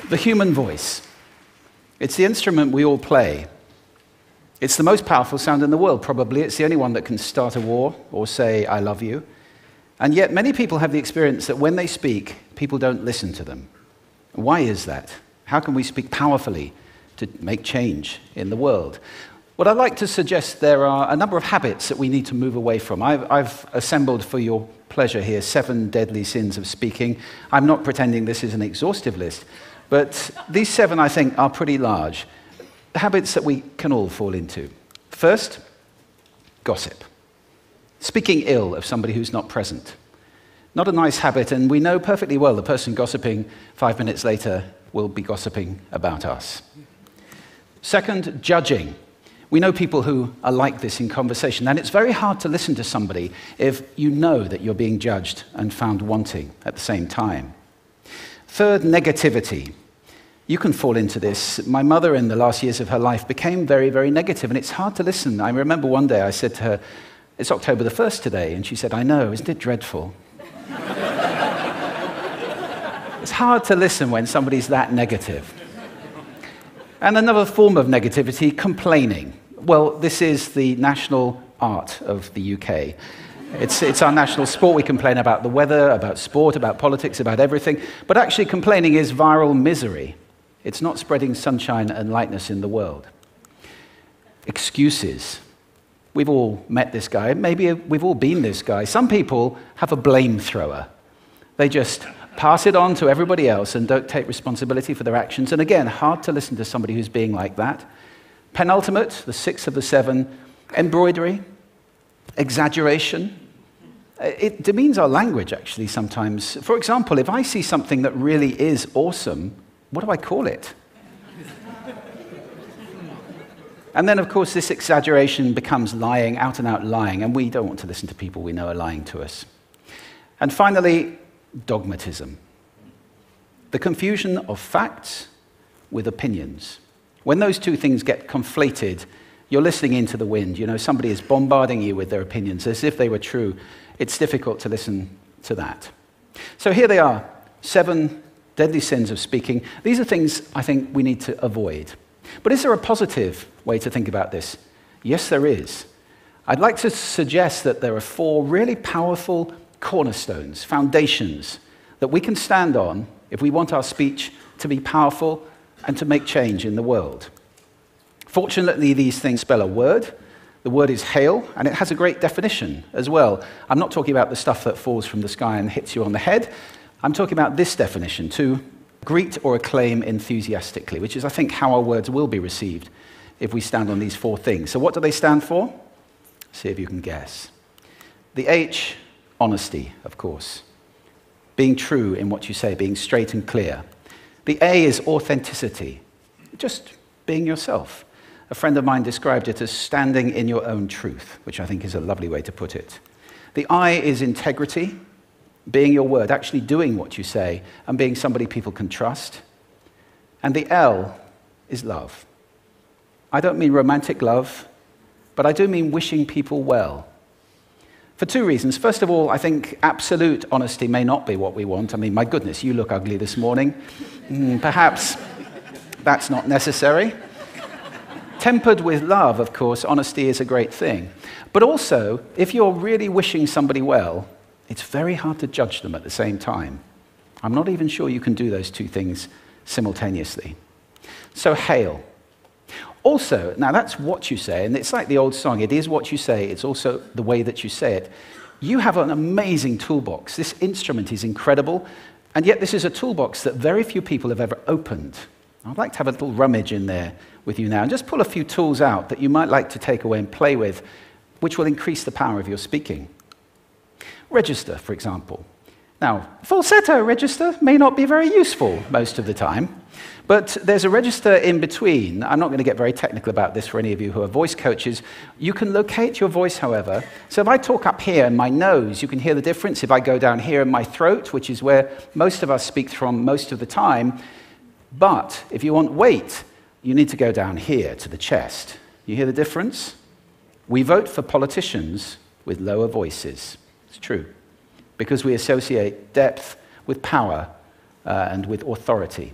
The human voice. It's the instrument we all play. It's the most powerful sound in the world, probably. It's the only one that can start a war or say, I love you. And yet many people have the experience that when they speak, people don't listen to them. Why is that? How can we speak powerfully to make change in the world? What I'd like to suggest, there are a number of habits that we need to move away from. I've assembled for your pleasure here 7 deadly sins of speaking. I'm not pretending this is an exhaustive list, but these 7, I think, are pretty large. Habits that we can all fall into. First, gossip. Speaking ill of somebody who's not present. Not a nice habit, and we know perfectly well the person gossiping 5 minutes later will be gossiping about us. Second, judging. We know people who are like this in conversation, and it's very hard to listen to somebody if you know that you're being judged and found wanting at the same time. Third, negativity. You can fall into this. My mother, in the last years of her life, became very, very negative, and it's hard to listen. I remember one day I said to her, it's October the 1st today, and she said, I know, isn't it dreadful? It's hard to listen when somebody's that negative. And another form of negativity, complaining. Well, this is the national art of the UK. It's our national sport. We complain about the weather, about sport, about politics, about everything. But actually, complaining is viral misery. It's not spreading sunshine and lightness in the world. Excuses. We've all met this guy. Maybe we've all been this guy. Some people have a blame thrower. They just pass it on to everybody else and don't take responsibility for their actions. And again, hard to listen to somebody who's being like that. Penultimate, the 6th of the 7, embroidery, exaggeration. It demeans our language, actually, sometimes. For example, if I see something that really is awesome, what do I call it? And then, of course, this exaggeration becomes lying, out and out lying, and we don't want to listen to people we know are lying to us. And finally, dogmatism. The confusion of facts with opinions. When those two things get conflated, you're listening into the wind. You know, somebody is bombarding you with their opinions as if they were true. It's difficult to listen to that. So here they are, 7 deadly sins of speaking. These are things I think we need to avoid. But is there a positive way to think about this? Yes, there is. I'd like to suggest that there are 4 really powerful cornerstones, foundations, that we can stand on if we want our speech to be powerful and to make change in the world. Fortunately, these things spell a word. The word is hail, and it has a great definition as well. I'm not talking about the stuff that falls from the sky and hits you on the head. I'm talking about this definition, to greet or acclaim enthusiastically, which is, I think, how our words will be received if we stand on these 4 things. So what do they stand for? See if you can guess. The H, honesty, of course. Being true in what you say, being straight and clear. The A is authenticity, just being yourself. A friend of mine described it as standing in your own truth, which I think is a lovely way to put it. The I is integrity, being your word, actually doing what you say, and being somebody people can trust. And the L is love. I don't mean romantic love, but I do mean wishing people well. For 2 reasons. First of all, I think absolute honesty may not be what we want. I mean, my goodness, you look ugly this morning. Perhaps that's not necessary. Tempered with love, of course, honesty is a great thing. But also, if you're really wishing somebody well, it's very hard to judge them at the same time. I'm not even sure you can do those 2 things simultaneously. So, hail. Also, now that's what you say, and it's like the old song, it is what you say, it's also the way that you say it. You have an amazing toolbox. This instrument is incredible, and yet this is a toolbox that very few people have ever opened. I'd like to have a little rummage in there with you now, and just pull a few tools out that you might like to take away and play with, which will increase the power of your speaking. Register, for example. Now, falsetto register may not be very useful most of the time, but there's a register in between. I'm not going to get very technical about this for any of you who are voice coaches. You can locate your voice, however. So if I talk up here in my nose, you can hear the difference. If I go down here in my throat, which is where most of us speak from most of the time, but if you want weight, you need to go down here to the chest. You hear the difference? We vote for politicians with lower voices. It's true, because we associate depth with power and with authority.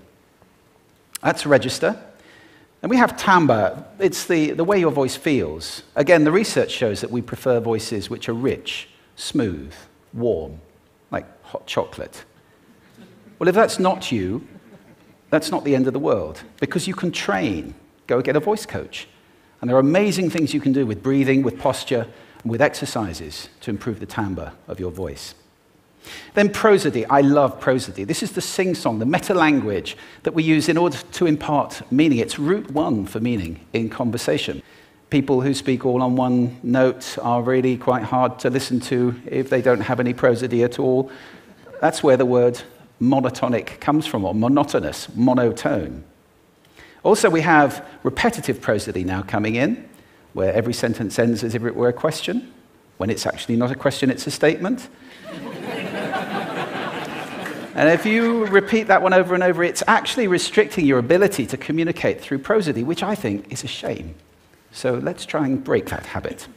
That's register. And we have timbre. It's the way your voice feels. Again, the research shows that we prefer voices which are rich, smooth, warm, like hot chocolate. Well, if that's not you, that's not the end of the world, because you can train. Go get a voice coach. And there are amazing things you can do with breathing, with posture, and with exercises to improve the timbre of your voice. Then prosody. I love prosody. This is the sing-song, the meta-language that we use in order to impart meaning. It's route one for meaning in conversation. People who speak all on one note are really quite hard to listen to if they don't have any prosody at all. That's where the word monotonic comes from, or monotonous, monotone. Also, we have repetitive prosody now coming in, where every sentence ends as if it were a question, when it's actually not a question, it's a statement. And if you repeat that one over and over, it's actually restricting your ability to communicate through prosody, which I think is a shame. So let's try and break that habit.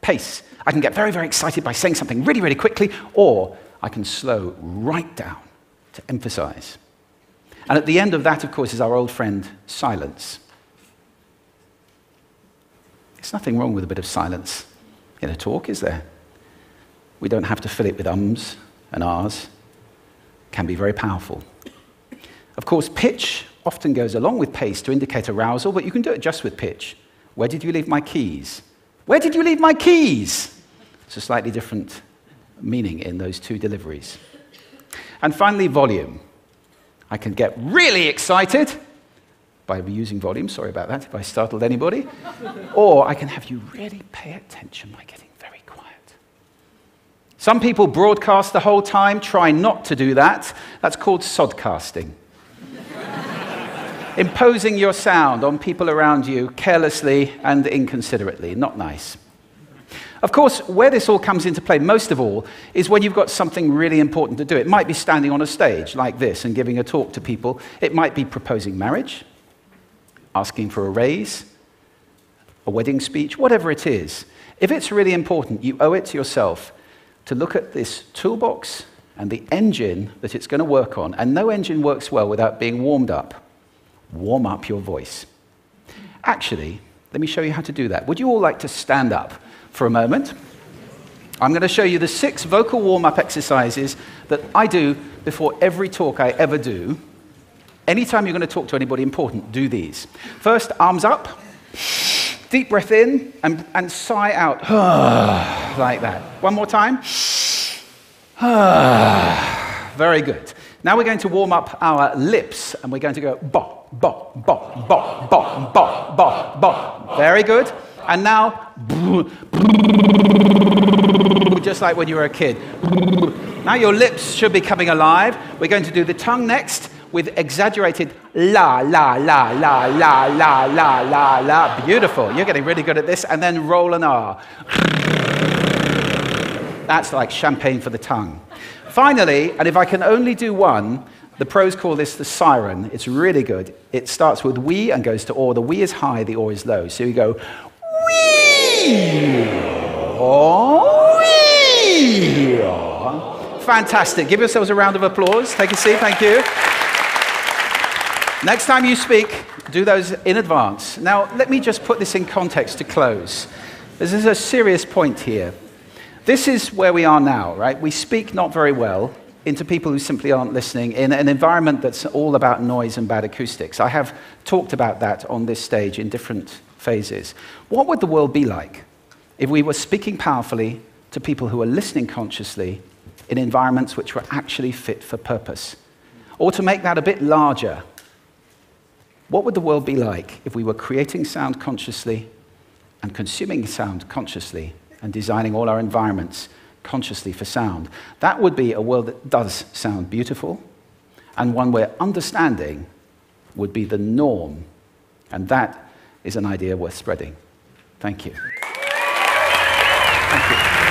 Pace. I can get very, very excited by saying something really, really quickly, or I can slow right down to emphasize. And at the end of that, of course, is our old friend, silence. There's nothing wrong with a bit of silence in a talk, is there? We don't have to fill it with ums and ahs. Can be very powerful. Of course, pitch often goes along with pace to indicate arousal, but you can do it just with pitch. Where did you leave my keys? Where did you leave my keys? It's a slightly different meaning in those two deliveries. And finally, volume. I can get really excited by using volume. Sorry about that if I startled anybody. Or I can have you really pay attention by getting very quiet. Some people broadcast the whole time. Try not to do that. That's called sodcasting. Imposing your sound on people around you carelessly and inconsiderately. Not nice. Of course, where this all comes into play most of all is when you've got something really important to do. It might be standing on a stage like this and giving a talk to people. It might be proposing marriage, asking for a raise, a wedding speech, whatever it is. If it's really important, you owe it to yourself to look at this toolbox and the engine that it's going to work on. And no engine works well without being warmed up. Warm up your voice. Actually, let me show you how to do that. Would you all like to stand up for a moment? I'm going to show you the 6 vocal warm-up exercises that I do before every talk I ever do. Anytime you're going to talk to anybody important, do these. First, arms up. Deep breath in and sigh out. Like that. One more time. Very good. Now we're going to warm up our lips, and we're going to go bop, bop, bop, bop, bop, bop, bop, bop. Very good. And now, just like when you were a kid. Now your lips should be coming alive. We're going to do the tongue next with exaggerated la, la, la, la, la, la, la, la, la. Beautiful. You're getting really good at this. And then roll an R. That's like champagne for the tongue. Finally, and if I can only do one, the pros call this the siren. It's really good. It starts with we and goes to or. The we is high, the or is low. So you go wee, or, wee. Fantastic. Give yourselves a round of applause. Take a seat. Thank you. Next time you speak, do those in advance. Now, let me just put this in context to close. This is a serious point here. This is where we are now, right? We speak not very well into people who simply aren't listening in an environment that's all about noise and bad acoustics. I have talked about that on this stage in different phases. What would the world be like if we were speaking powerfully to people who are listening consciously in environments which were actually fit for purpose? Or to make that a bit larger, what would the world be like if we were creating sound consciously and consuming sound consciously and designing all our environments consciously for sound? That would be a world that does sound beautiful, and one where understanding would be the norm. And that is an idea worth spreading. Thank you. Thank you.